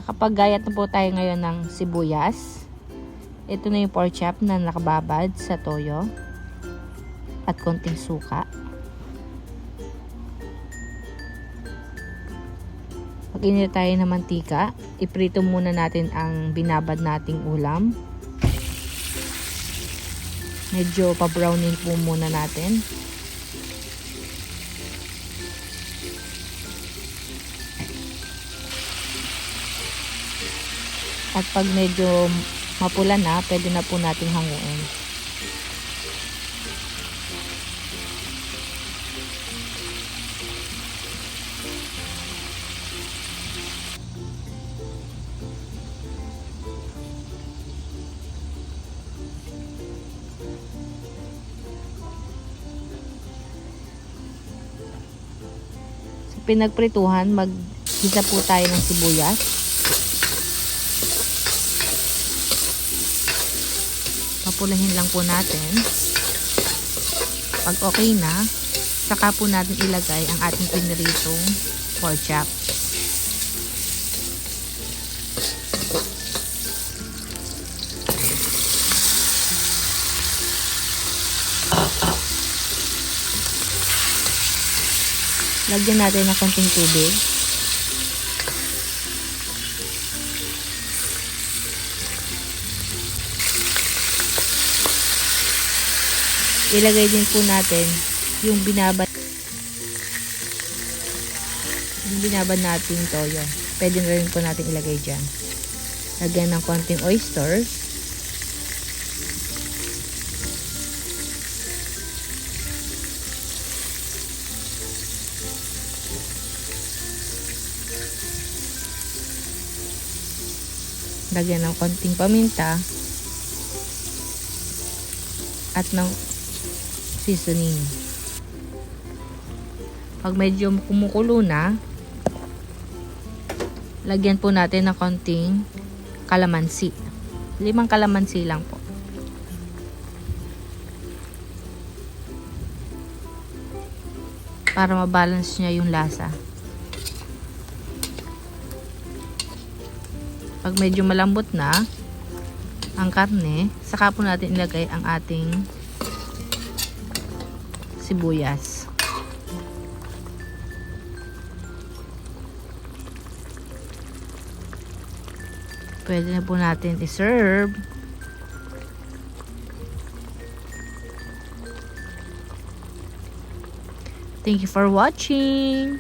Nakapaggayat na po tayo ngayon ng sibuyas. Ito na yung pork chop na nakababad sa toyo at konting suka. Mag-init tayo ng mantika. Iprito muna natin ang binabad nating ulam. Medyo pa-brownin po muna natin. At pag medyo mapula na, pwede na po nating hanguin. Sa pinagprituhan, mag-gisa po tayo ng sibuyas. Papulahin lang po natin. Pag okay na, saka po natin ilagay ang ating piniritong pork chop. Lagyan natin ng konting tubig. Ilagay din po natin yung binabad nating toyo. Pwede na rin po natin ilagay dyan. Lagyan ng konting oysters. Lagyan ng konting paminta at ng seasoning. Pag medyo kumukulo na, lagyan po natin ng konting kalamansi. 5 kalamansi lang po. Para mabalance niya yung lasa. Pag medyo malambot na ang karne, saka po natin ilagay ang ating sibuyas. Pwede na po natin i-serve. Thank you for watching.